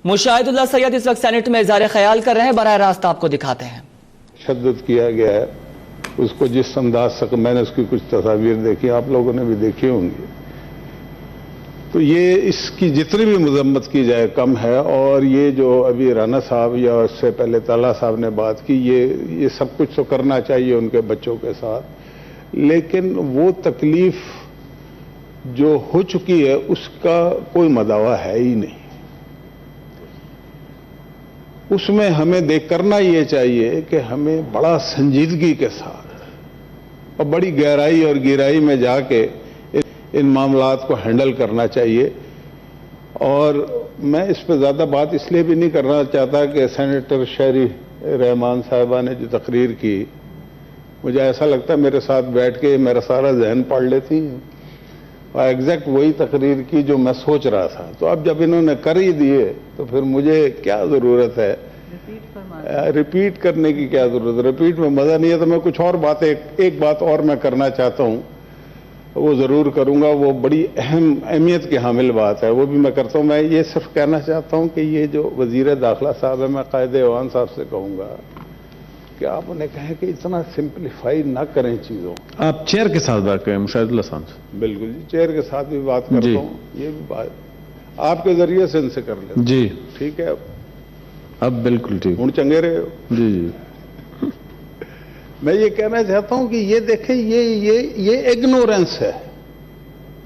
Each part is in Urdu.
مشاہد اللہ سید اس وقت سینٹ میں اظہار خیال کر رہے ہیں، براہ راست آپ کو دکھاتے ہیں۔ تشدد کیا گیا ہے، اس کو جس انداز سے میں نے اس کی کچھ تصاویر دیکھی، آپ لوگوں نے بھی دیکھی ہوں گی، تو یہ اس کی جتنی بھی مذمت کی جائے کم ہے۔ اور یہ جو ابھی رانا صاحب یا اس سے پہلے طلحہ صاحب نے بات کی، یہ سب کچھ تو کرنا چاہیے ان کے بچوں کے ساتھ، لیکن وہ تکلیف جو ہو چکی ہے اس کا کوئی مداوع ہے ہی نہیں۔ اس میں ہمیں دیکھ کرنا یہ چاہیے کہ ہمیں بڑا سنجیدگی کے ساتھ اور بڑی گہرائی اور گہرائی میں جا کے ان معاملات کو ہینڈل کرنا چاہیے۔ اور میں اس پہ زیادہ بات اس لیے بھی نہیں کرنا چاہتا کہ سینیٹر شہری رحمان صاحبہ نے جو تقریر کی، مجھے ایسا لگتا ہے میرے ساتھ بیٹھ کے میرا سارا ذہن پڑھ لیتی ہیں اور ایگزیکٹ وہی تقریر کی جو میں سوچ رہا تھا۔ تو اب جب انہوں نے کر ہی دیے تو پھر مجھے کیا ضرورت ہے ریپیٹ کرنے کی؟ کیا ضرورت ہے؟ ریپیٹ میں مزہ نہیں ہے۔ تو میں کچھ اور باتیں، ایک بات اور میں کرنا چاہتا ہوں، وہ ضرور کروں گا، وہ بڑی اہمیت کی حامل بات ہے، وہ بھی میں کرتا ہوں۔ میں یہ صرف کہنا چاہتا ہوں کہ یہ جو وزیر داخلہ صاحب ہے، میں قائد ایوان صاحب سے کہوں گا کہ آپ انہیں کہیں کہ اتنا سمپلیفائی نہ کریں چیزوں۔ آپ چیئر کے ساتھ بات کریں مشاہد اللہ صاحب سے۔ بالکل جی، چیئر کے ساتھ بھی بات کرتا ہوں، یہ بھی بات آپ کے ذریعے سے ان سے کر لیتا ہوں۔ جی ٹھیک ہے، اب بالکل ٹھیک۔ ہوں چنگے رہے ہو۔ جی جی، میں یہ کہنا چاہتا ہوں کہ یہ دیکھیں، یہ اگنورنس ہے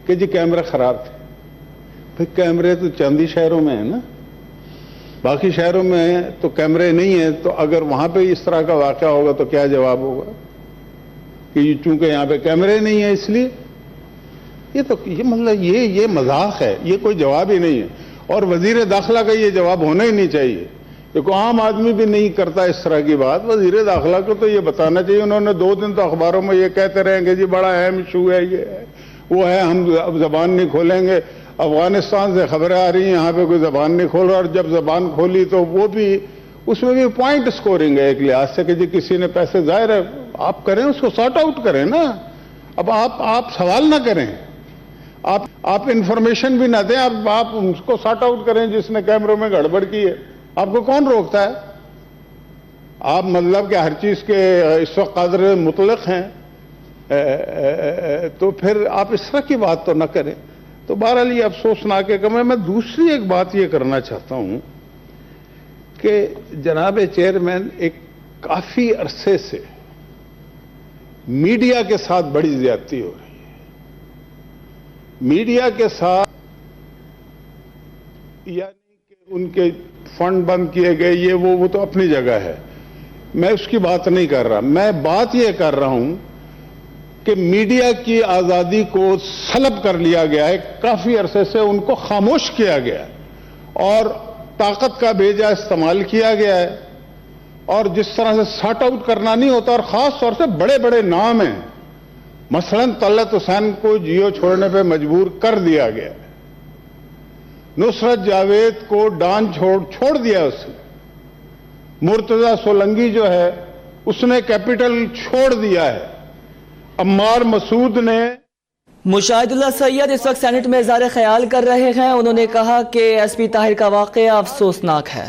کہ جی کیمرے خراب تھے۔ پھر کیمرے تو چاندی شہروں میں ہیں نا، باقی شہروں میں تو کیمرے نہیں ہیں، تو اگر وہاں پہ اس طرح کا واقعہ ہوگا تو کیا جواب ہوگا کہ چونکہ یہاں پہ کیمرے نہیں ہیں اس لیے؟ یہ مطلب یہ مذاق ہے، یہ کوئی جواب ہی نہیں ہے۔ اور وزیر داخلہ کا یہ جواب ہونا ہی نہیں چاہیے۔ دیکھو عام آدمی بھی نہیں کرتا اس طرح کی بات، وزیر داخلہ کو تو یہ بتانا چاہیے۔ انہوں نے 2 دن تو اخباروں میں یہ کہتے رہیں گے جی بڑا اہم ایشو ہے، یہ ہے وہ ہے، ہم اب زبان نہیں کھولیں گے۔ افغانستان سے خبریں آ رہی ہیں یہاں پہ کوئی زبان نہیں کھول رہا، اور جب زبان کھولی تو وہ بھی اس میں بھی پوائنٹ سکورنگ ہے ایک لحاظ سے کہ جی کسی نے پیسے، ظاہر ہے آپ کریں، اس کو سارٹ آؤٹ کریں نا۔ اب آپ سوال نہ کریں، آپ انفارمیشن بھی نہ دیں، آپ اس کو سارٹ آؤٹ کریں جس نے کیمروں میں گڑبڑ کی ہے۔ آپ کو کون روکتا ہے؟ آپ مطلب کہ ہر چیز کے اس وقت قادر مطلق ہیں، تو پھر آپ اس طرح کی بات تو نہ کریں۔ تو بہرحال یہ افسوسناک ہے۔ میں دوسری ایک بات یہ کرنا چاہتا ہوں کہ جناب چیئرمین ایک کافی عرصے سے میڈیا کے ساتھ بڑی زیادتی ہو رہی ہے۔ میڈیا کے ساتھ یعنی کہ ان کے فنڈ بند کیے گئے، یہ وہ تو اپنی جگہ ہے، میں اس کی بات نہیں کر رہا۔ میں بات یہ کر رہا ہوں کہ میڈیا کی آزادی کو سلب کر لیا گیا ہے، کافی عرصے سے ان کو خاموش کیا گیا ہے اور طاقت کا بھیجا استعمال کیا گیا ہے، اور جس طرح سے سارٹ آؤٹ کرنا نہیں ہوتا، اور خاص طور سے بڑے بڑے نام ہیں، مثلا طلعت حسین کو جیو چھوڑنے پہ مجبور کر دیا گیا ہے، نصرت جاوید کو ڈان چھوڑ دیا اس نے، مرتضی سولنگی جو ہے اس نے کیپٹل چھوڑ دیا ہے، عمار مسعود نے۔ مشاہد اللہ سید اس وقت سینٹ میں اظہار خیال کر رہے ہیں، انہوں نے کہا کہ ایس پی طاہر کا واقعہ افسوسناک ہے۔